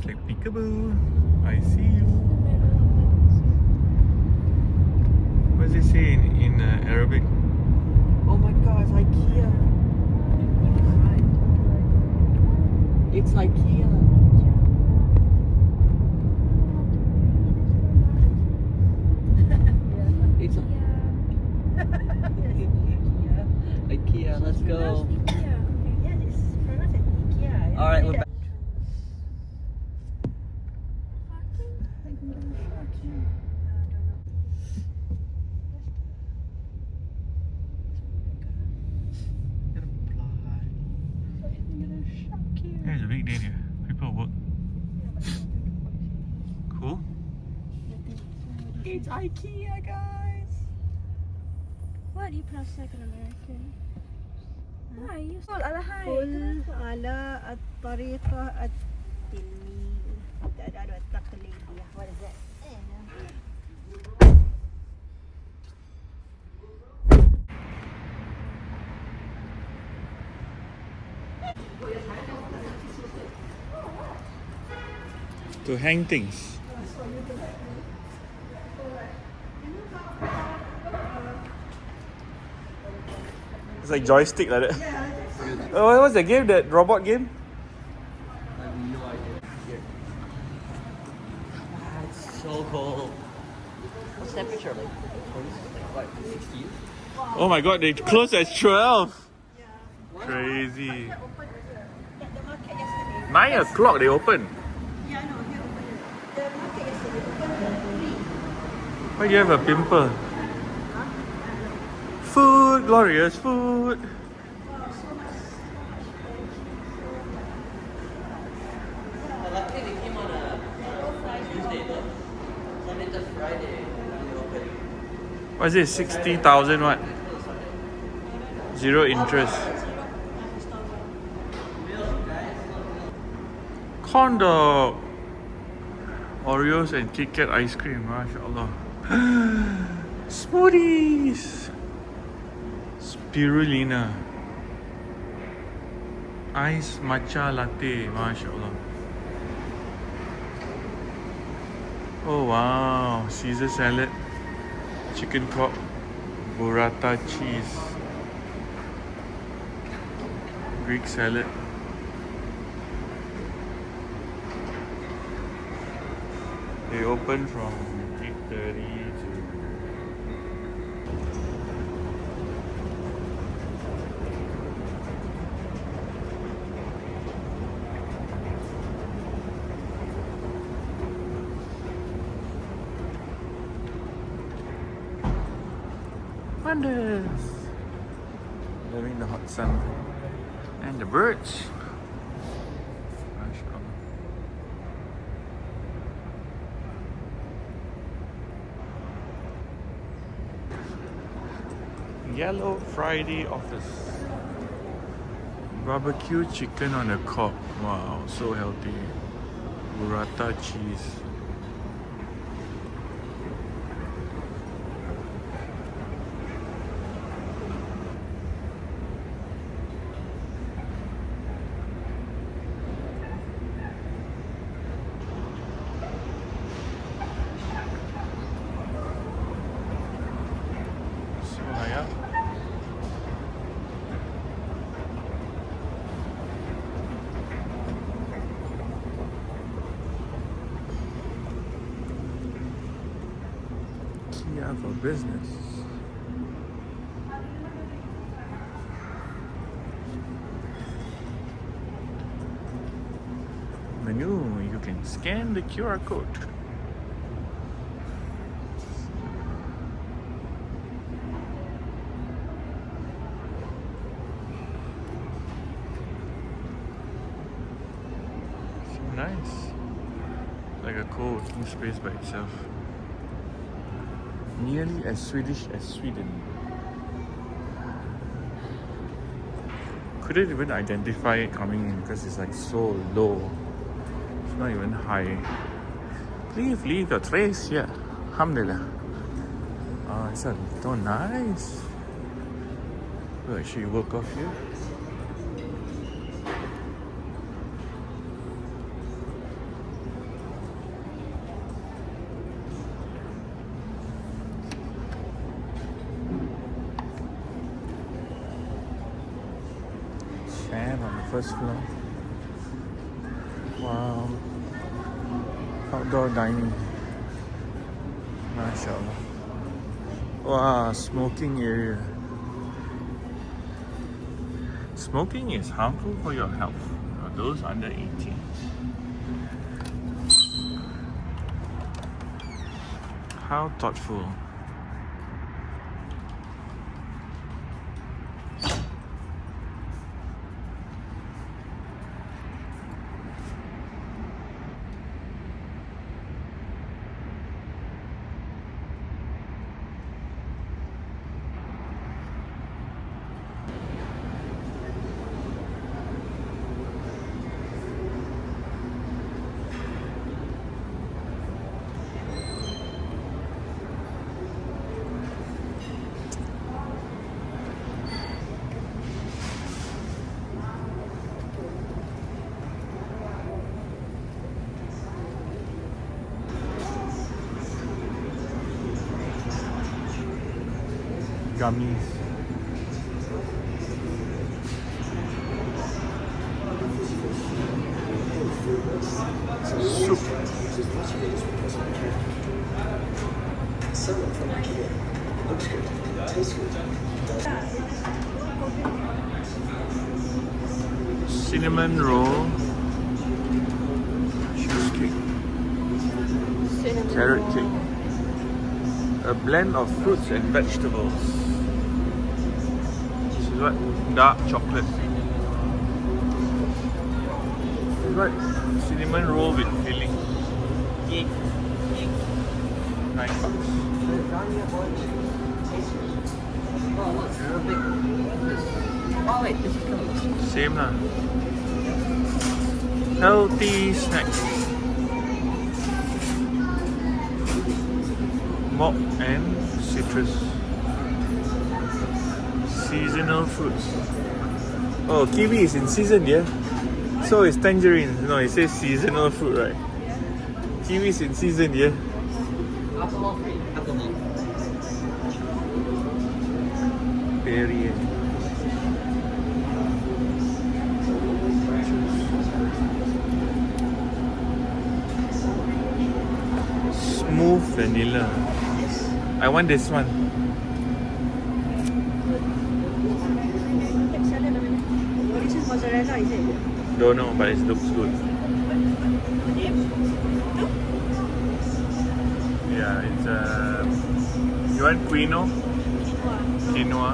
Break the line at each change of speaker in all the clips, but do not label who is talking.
It's like peekaboo. I see you. What does it say in Arabic?
Oh my god, it's Ikea. It's Ikea. It's Ikea, let's go.
Yeah, it's pronounced as Ikea.
Alright, we're back.
Yeah, it's a big day here. People work. Cool.
It's Ikea, guys.
Why do you pronounce like an American? Why? You
قل على الطريقة التقليدية. What is that?
To hang things. It's like joystick like that. Oh, what's the game? That robot game?
I have no idea. Here. It's so cold. What's the temperature like? Like what, 60?
Oh my god, they close at 12. Crazy. 9 o'clock they open.
Yeah, I know. The market yesterday opened at 3.
Why do you have a pimple? Food, glorious food.
Luckily they came on a Tuesday though. Sunday to Friday they open.
What is it? 60,000 what? Zero interest. Corn dog. Oreos and Kit Kat ice cream. MashaAllah. Smoothies. Spirulina. Ice matcha latte. MashaAllah. Oh wow. Caesar salad. Chicken cob. Burrata cheese. Greek salad. They open from 8:30 to wonders. Loving the hot sun and the birds. Yellow Friday office. Barbecue chicken on the cob. Wow, so healthy. Burrata cheese. So high up. Ikea for business. Menu, you can scan the QR code. So nice. Like a co-working space by itself. Nearly as Swedish as Sweden. Couldn't even identify it coming in because it's like so low. It's not even high. Please leave your trace here. Alhamdulillah. Oh, it's so nice. We'll actually work off here. first floor. Wow. Outdoor dining. MashaAllah. Wow, smoking area. Smoking is harmful for your health. Those under 18. How thoughtful. Gummies. Soup.
Salad from Ikea. Looks good. Tastes good.
Cinnamon roll. Cheesecake. Carrot cake. A blend of fruits and vegetables. This is what? Dark chocolate. This is what? Cinnamon roll with filling. $9.
Oh, look, there's a big. Oh, wait, this is coming.
Same lah. Healthy snacks. Malt and citrus. Seasonal fruits. Oh, kiwi is in season, yeah? So is tangerine. No, it says seasonal fruit, right? Kiwi is in season, yeah?
Alcohol free. Alcohol.
Berry. Smooth vanilla. I want this one.
Oh, this is mozzarella, is it?
Don't know, but it looks good. Yeah, it's you want quinoa? Quinoa.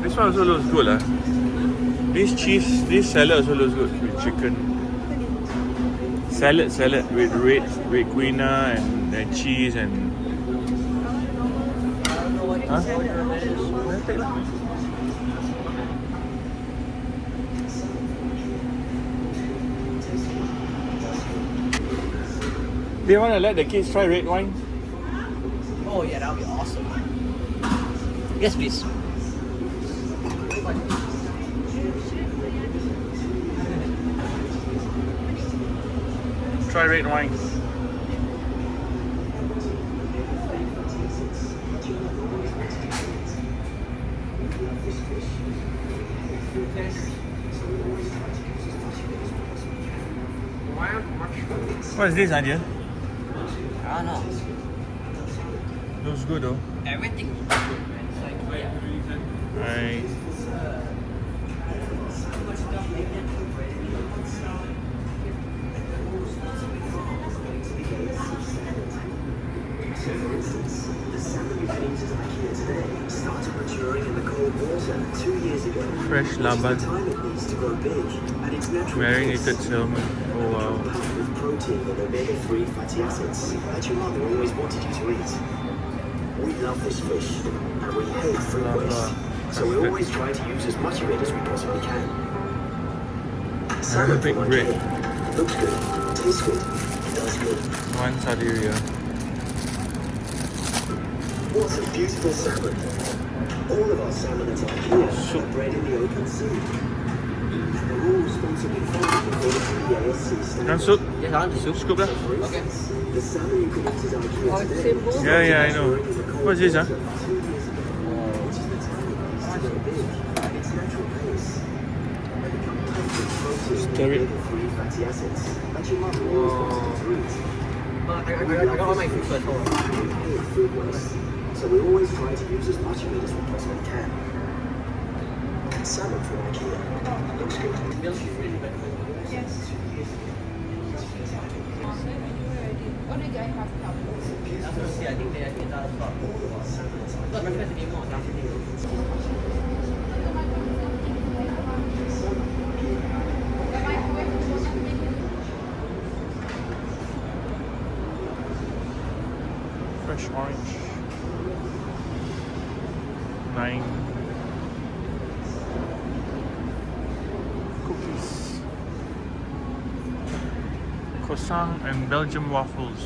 This one also looks good, lah. This salad also looks good with chicken. Salad with red quinoa and cheese and. Huh? Take lah. Do you want to let the kids try red wine?
Oh, yeah, that would be awesome. Yes, please.
Try red wine. What is this, Nadia?
I don't know.
Looks good though.
Everything looks good, man. It's like, yeah.
Right.
The salmon you can eat at Ikea today started maturing in the cold water 2 years ago.
Fresh laban.
The time it needs to grow big and its natural
Marinated
taste.
salmon. Oh wow.
With protein and omega-3 fatty acids that your mother always wanted you to eat. We love this fish and we hate food waste, so we always try to use as much of it as we possibly can. Salmon
big
from
bread.
Ikea. Looks good, tastes good, does good.
One Sardinia.
What a beautiful salmon. All of our salmon at Ikea are bred in the open sea. And they're all responsibly farmed according to the ASC
Want
standards.
soup?
Yes, I want the soup.
Scoop lah.
For
Okay.
instance, the salmon you can eat at
Oh,
Ikea
it's the
today
same bowl?
Yeah, I know. What is this, huh?
2 years ago, which is the time it needs to grow big at its natural pace.
Stir it.
omega-3 fatty acids that your mother always wanted you to eat.
I got all my food first. Hold on.
We hate food waste, so we always try to use as much of it as we possibly can. Salad from Ikea. Looks good.
Milk is really bad.
Yes. What did I have now?
That's what I say. I think they get out of stock. But my friends need more. That's the thing.
Fresh orange. 9 cookies. Croissant and Belgian waffles.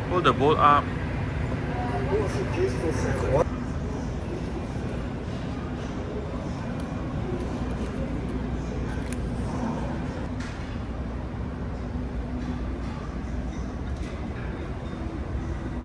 Hold the bowl up.
What a beautiful salad.